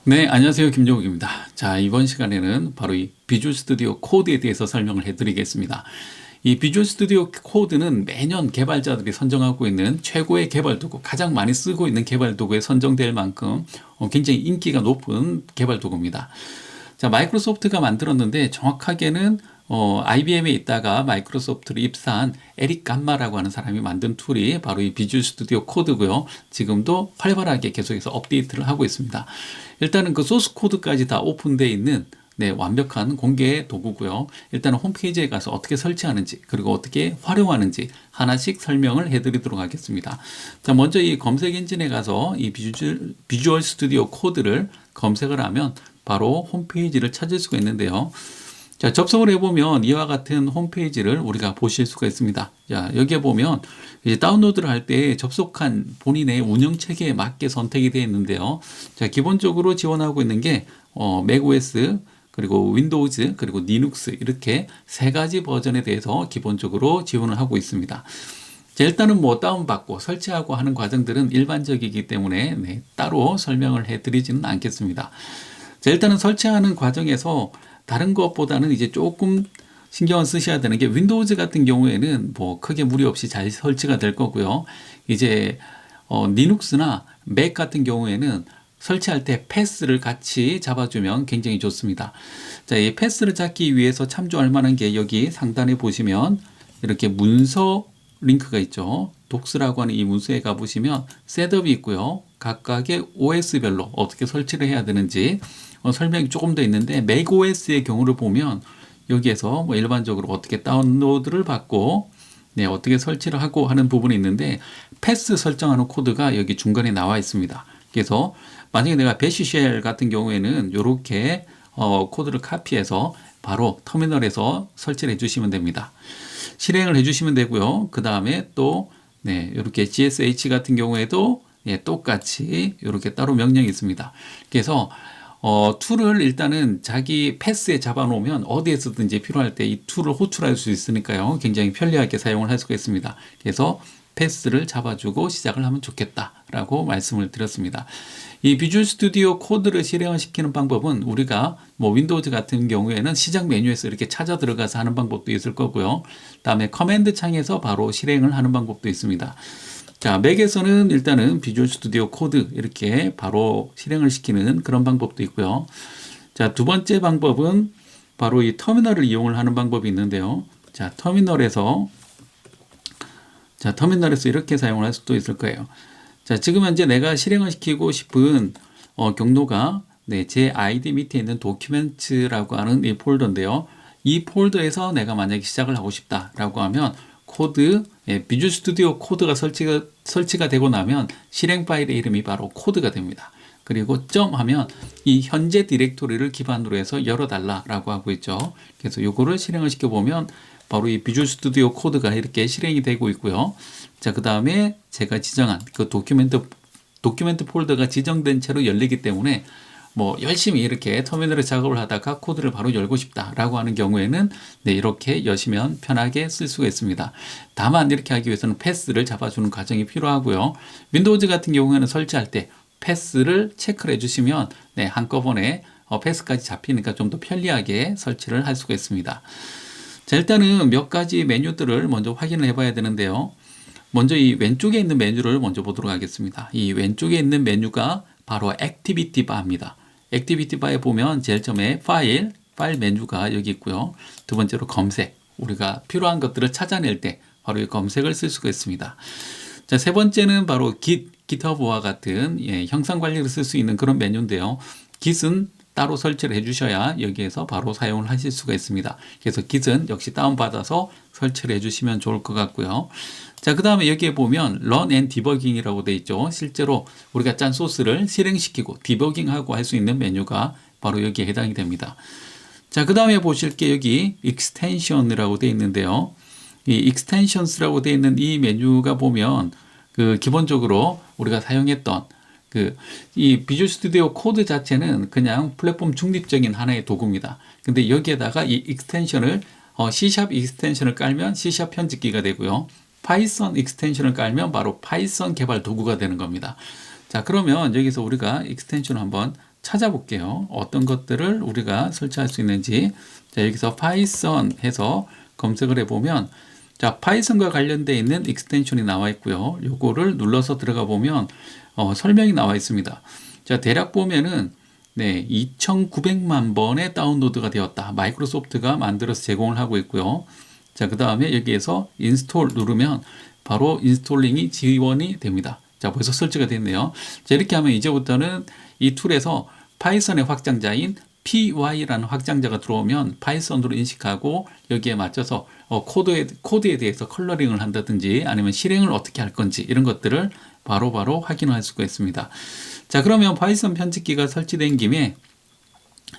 네, 안녕하세요. 김종욱입니다. 자, 이번 시간에는 바로 이 비주얼 스튜디오 코드에 대해서 설명을 해드리겠습니다. 이 비주얼 스튜디오 코드는 매년 개발자들이 선정하고 있는 최고의 개발 도구, 가장 많이 쓰고 있는 개발 도구에 선정될 만큼 굉장히 인기가 높은 개발 도구입니다. 자, 마이크로소프트가 만들었는데 정확하게는 IBM에 있다가 마이크로소프트를 입사한 에릭 감마라고 하는 사람이 만든 툴이 바로 이 비주얼 스튜디오 코드고요. 지금도 활발하게 계속해서 업데이트를 하고 있습니다. 일단은 그 소스 코드까지 다 오픈되어 있는 완벽한 공개 도구고요. 일단은 홈페이지에 가서 어떻게 설치하는지 그리고 어떻게 활용하는지 하나씩 설명을 해드리도록 하겠습니다. 자, 먼저 이 검색 엔진에 가서 이 비주얼 스튜디오 코드를 검색을 하면 바로 홈페이지를 찾을 수가 있는데요. 자, 접속을 해보면 이와 같은 홈페이지를 우리가 보실 수가 있습니다. 자, 여기에 보면 이제 다운로드를 할 때 접속한 본인의 운영 체계에 맞게 선택이 되어 있는데요. 자, 기본적으로 지원하고 있는 게 맥OS, 그리고 윈도우즈, 그리고 리눅스 이렇게 세 가지 버전에 대해서 기본적으로 지원을 하고 있습니다. 자, 일단은 뭐 다운받고 설치하고 하는 과정들은 일반적이기 때문에 따로 설명을 해드리지는 않겠습니다. 자, 일단은 설치하는 과정에서 다른 것보다는 이제 조금 신경을 쓰셔야 되는 게 윈도우즈 같은 경우에는 뭐 크게 무리 없이 잘 설치가 될 거고요. 이제 리눅스나 맥 같은 경우에는 설치할 때 패스를 같이 잡아주면 굉장히 좋습니다. 자, 이 패스를 잡기 위해서 참조할 만한 게 여기 상단에 보시면 이렇게 문서 링크가 있죠. 독스라고 하는 이 문서에 가보시면 셋업이 있고요. 각각의 OS별로 어떻게 설치를 해야 되는지 설명이 조금 더 있는데 맥OS의 경우를 보면 여기에서 뭐 일반적으로 어떻게 다운로드를 받고 어떻게 설치를 하고 하는 부분이 있는데 패스 설정하는 코드가 여기 중간에 나와 있습니다. 그래서 만약에 내가 배시쉘 같은 경우에는 이렇게 코드를 카피해서 바로 터미널에서 설치를 해주시면 됩니다. 실행을 해주시면 되고요. 그 다음에 또 이렇게 GSH 같은 경우에도 똑같이 이렇게 따로 명령이 있습니다. 그래서 툴을 일단은 자기 패스에 잡아놓으면 어디에서든지 필요할 때 이 툴을 호출할 수 있으니까요. 굉장히 편리하게 사용을 할 수가 있습니다. 그래서 패스를 잡아주고 시작을 하면 좋겠다라고 말씀을 드렸습니다. 이 비주얼 스튜디오 코드를 실행을 시키는 방법은 우리가 뭐 윈도우즈 같은 경우에는 시작 메뉴에서 이렇게 찾아 들어가서 하는 방법도 있을 거고요. 다음에 커맨드 창에서 바로 실행을 하는 방법도 있습니다. 자, 맥에서는 일단은 비주얼 스튜디오 코드 이렇게 바로 실행을 시키는 그런 방법도 있고요. 자, 두 번째 방법은 바로 이 터미널을 이용을 하는 방법이 있는데요. 자, 터미널에서 이렇게 사용을 할 수도 있을 거예요. 자, 지금 현재 내가 실행을 시키고 싶은 경로가 제 아이디 밑에 있는 도큐멘트라고 하는 이 폴더인데요. 이 폴더에서 내가 만약에 시작을 하고 싶다라고 하면 코드, 비주얼 스튜디오 코드가 설치가 되고 나면 실행 파일의 이름이 바로 코드가 됩니다. 그리고 점 하면 이 현재 디렉토리를 기반으로 해서 열어달라라고 하고 있죠. 그래서 이거를 실행을 시켜보면 바로 이 비주얼 스튜디오 코드가 이렇게 실행이 되고 있고요. 자, 그 다음에 제가 지정한 그 도큐멘트 폴더가 지정된 채로 열리기 때문에 뭐 열심히 이렇게 터미널에 작업을 하다가 코드를 바로 열고 싶다라고 하는 경우에는 이렇게 여시면 편하게 쓸 수가 있습니다. 다만 이렇게 하기 위해서는 패스를 잡아주는 과정이 필요하고요. 윈도우즈 같은 경우에는 설치할 때 패스를 체크를 해주시면 한꺼번에 패스까지 잡히니까 좀 더 편리하게 설치를 할 수가 있습니다. 자, 일단은 몇 가지 메뉴들을 먼저 확인을 해봐야 되는데요. 먼저 이 왼쪽에 있는 메뉴를 먼저 보도록 하겠습니다. 이 왼쪽에 있는 메뉴가 바로 액티비티 바입니다. 액티비티 바에 보면 제일 처음에 파일 메뉴가 여기 있고요. 두 번째로 검색, 우리가 필요한 것들을 찾아낼 때 바로 이 검색을 쓸 수가 있습니다. 자, 세 번째는 바로 GitHub와 같은 형상 관리를 쓸 수 있는 그런 메뉴인데요. Git은 따로 설치를 해주셔야 여기에서 바로 사용을 하실 수가 있습니다. 그래서 Git은 역시 다운받아서 설치를 해주시면 좋을 것 같고요. 자, 그 다음에 여기에 보면 Run and Debugging이라고 되어 있죠. 실제로 우리가 짠 소스를 실행시키고 디버깅하고 할 수 있는 메뉴가 바로 여기에 해당이 됩니다. 자, 그 다음에 보실 게 여기 Extension이라고 되어 있는데요. 이 Extensions라고 되어 있는 이 메뉴가 보면 그 기본적으로 우리가 사용했던 이 비주얼 스튜디오 코드 자체는 그냥 플랫폼 중립적인 하나의 도구입니다. 근데 여기에다가 이 익스텐션을 C# 익스텐션을 깔면 C# 편집기가 되고요. 파이썬 익스텐션을 깔면 바로 파이썬 개발 도구가 되는 겁니다. 자, 그러면 여기서 우리가 익스텐션을 한번 찾아볼게요. 어떤 것들을 우리가 설치할 수 있는지. 자, 여기서 파이썬 해서 검색을 해보면 자, 파이썬과 관련되어 있는 익스텐션이 나와 있고요. 요거를 눌러서 들어가 보면 설명이 나와 있습니다. 자, 대략 보면은 네, 2,900만 번의 다운로드가 되었다. 마이크로소프트가 만들어서 제공을 하고 있고요. 자, 그 다음에 여기에서 인스톨 누르면 바로 인스톨링이 지원이 됩니다. 자, 벌써 설치가 됐네요. 자, 이렇게 하면 이제부터는 이 툴에서 파이썬의 확장자인 py라는 확장자가 들어오면 파이썬으로 인식하고 여기에 맞춰서 코드에 대해서 컬러링을 한다든지 아니면 실행을 어떻게 할 건지 이런 것들을 바로바로 확인할 수가 있습니다. 자, 그러면 파이썬 편집기가 설치된 김에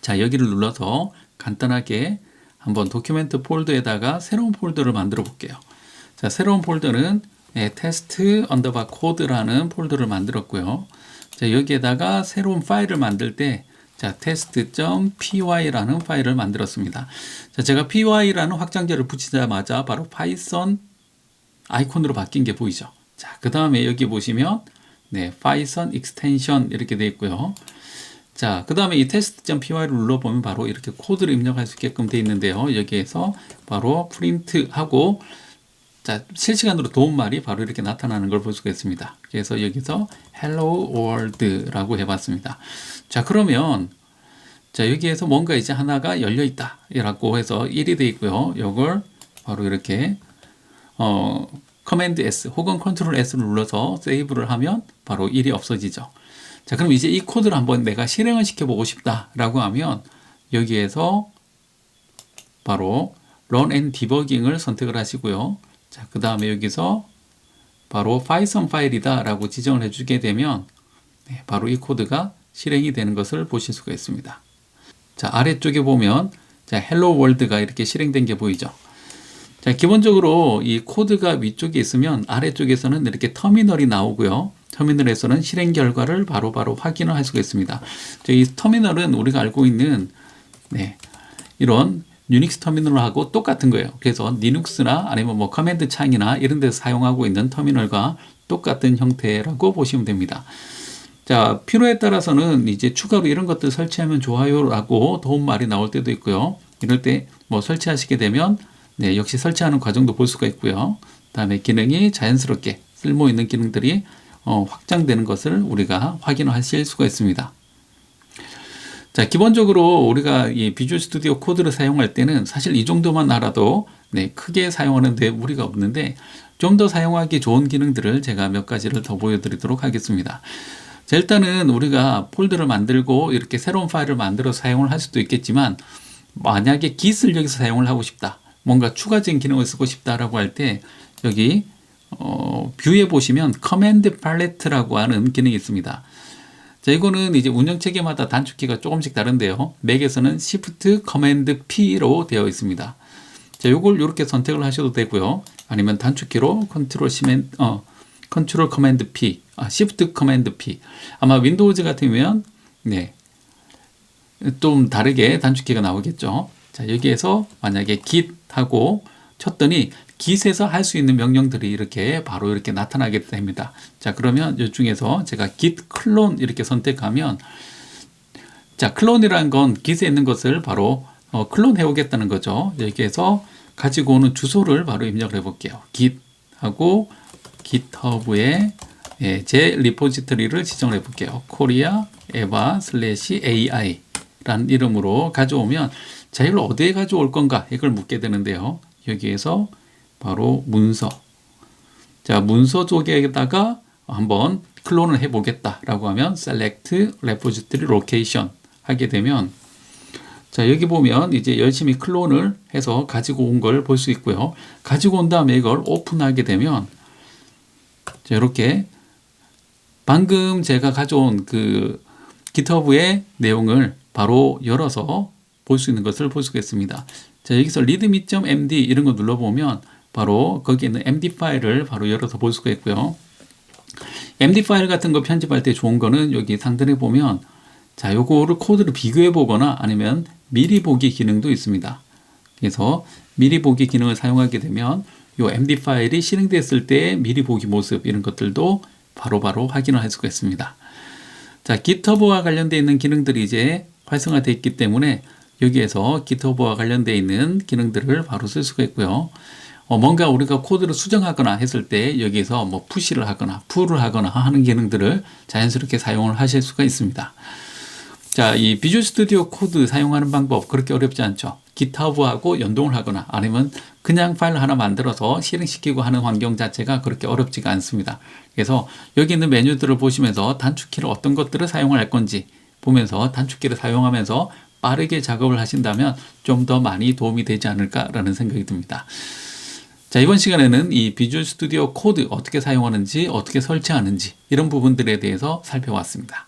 자, 여기를 눌러서 간단하게 한번 도큐멘트 폴더에다가 새로운 폴더를 만들어 볼게요. 자, 새로운 폴더는 테스트 언더바 코드라는 폴더를 만들었고요. 자, 여기에다가 새로운 파일을 만들 때 자, test.py라는 파일을 만들었습니다. 자, 제가 py라는 확장자를 붙이자마자 바로 파이썬 아이콘으로 바뀐 게 보이죠. 자, 그 다음에 여기 보시면 네, 파이썬 익스텐션 이렇게 되어 있고요. 자, 그 다음에 이 test.py를 눌러보면 바로 이렇게 코드를 입력할 수 있게끔 되어 있는데요. 여기에서 바로 프린트하고 자, 실시간으로 도움말이 바로 이렇게 나타나는 걸 볼 수가 있습니다. 그래서 여기서 Hello World라고 해봤습니다. 자, 그러면 자, 여기에서 뭔가 이제 하나가 열려 있다 라고 해서 1이 되어 있고요. 이걸 바로 이렇게 커맨드 S 혹은 컨트롤 S를 눌러서 세이브를 하면 바로 1이 없어지죠. 자, 그럼 이제 이 코드를 한번 내가 실행을 시켜보고 싶다라고 하면 여기에서 바로 Run and Debugging을 선택을 하시고요. 자, 그 다음에 여기서 바로 파이썬 파일이다 라고 지정을 해주게 되면 네, 바로 이 코드가 실행이 되는 것을 보실 수가 있습니다. 자, 아래쪽에 보면 자, 헬로 월드가 이렇게 실행된 게 보이죠. 자, 기본적으로 이 코드가 위쪽에 있으면 아래쪽에서는 이렇게 터미널이 나오고요. 터미널에서는 실행 결과를 바로바로 확인을 할 수가 있습니다. 자, 이 터미널은 우리가 알고 있는 네, 이런 유닉스 터미널하고 똑같은 거예요. 그래서 리눅스나 아니면 뭐 커맨드 창이나 이런 데서 사용하고 있는 터미널과 똑같은 형태라고 보시면 됩니다. 자, 필요에 따라서는 이제 추가로 이런 것들 설치하면 좋아요라고 도움말이 나올 때도 있고요. 이럴 때 뭐 설치하시게 되면 네, 역시 설치하는 과정도 볼 수가 있고요. 다음에 기능이 자연스럽게 쓸모 있는 기능들이 확장되는 것을 우리가 확인하실 수가 있습니다. 자, 기본적으로 우리가 이 비주얼 스튜디오 코드를 사용할 때는 사실 이 정도만 알아도 네, 크게 사용하는데 무리가 없는데 좀 더 사용하기 좋은 기능들을 제가 몇 가지를 더 보여드리도록 하겠습니다. 자, 일단은 우리가 폴더를 만들고 이렇게 새로운 파일을 만들어 사용을 할 수도 있겠지만 만약에 Git을 여기서 사용을 하고 싶다, 뭔가 추가적인 기능을 쓰고 싶다라고 할 때 여기 뷰에 보시면 커맨드 팔레트라고 하는 기능이 있습니다. 자, 이거는 이제 운영체계마다 단축키가 조금씩 다른데요. 맥에서는 Shift Command P로 되어 있습니다. 자, 요걸 이렇게 선택을 하셔도 되고요. 아니면 단축키로 Control Command P, Shift Command P. 아마 윈도우즈 같으면 네, 좀 다르게 단축키가 나오겠죠. 자, 여기에서 만약에 git 하고 쳤더니 git에서 할 수 있는 명령들이 이렇게 바로 이렇게 나타나게 됩니다. 자, 그러면 이 중에서 제가 git 클론 이렇게 선택하면 자, 클론이라는 건 git에 있는 것을 바로 클론해 오겠다는 거죠. 여기에서 가지고 오는 주소를 바로 입력을 해 볼게요. git 하고 github에 제 리포지토리를 지정을 해 볼게요. korea eva/ai 라는 이름으로 가져오면 자, 이걸 어디에 가져올 건가 이걸 묻게 되는데요. 여기에서 바로 문서, 자, 문서 쪽에다가 한번 클론을 해 보겠다라고 하면 select repository location 하게 되면 자, 여기 보면 이제 열심히 클론을 해서 가지고 온 걸 볼 수 있고요. 가지고 온 다음에 이걸 오픈하게 되면 자, 이렇게 방금 제가 가져온 그 GitHub의 내용을 바로 열어서 볼 수 있는 것을 볼 수가 있습니다. 자, 여기서 readme.md 이런 거 눌러보면 바로 거기에 있는 md 파일을 바로 열어서 볼 수가 있고요. md 파일 같은 거 편집할 때 좋은 거는 여기 상단에 보면 자, 요거를 코드를 비교해 보거나 아니면 미리 보기 기능도 있습니다. 그래서 미리 보기 기능을 사용하게 되면 요 md 파일이 실행됐을 때 미리 보기 모습 이런 것들도 바로바로 확인을 할 수가 있습니다. 자, GitHub와 관련되어 있는 기능들이 이제 활성화되어 있기 때문에 여기에서 GitHub와 관련되어 있는 기능들을 바로 쓸 수가 있고요. 뭔가 우리가 코드를 수정하거나 했을 때 여기에서 뭐 푸시를 하거나 풀을 하거나 하는 기능들을 자연스럽게 사용을 하실 수가 있습니다. 자, 이 비주얼 스튜디오 코드 사용하는 방법 그렇게 어렵지 않죠. GitHub하고 연동을 하거나 아니면 그냥 파일 하나 만들어서 실행시키고 하는 환경 자체가 그렇게 어렵지가 않습니다. 그래서 여기 있는 메뉴들을 보시면서 단축키를 어떤 것들을 사용할 건지 보면서 단축키를 사용하면서 빠르게 작업을 하신다면 좀 더 많이 도움이 되지 않을까라는 생각이 듭니다. 자, 이번 시간에는 이 비주얼 스튜디오 코드 어떻게 사용하는지, 어떻게 설치하는지 이런 부분들에 대해서 살펴봤습니다.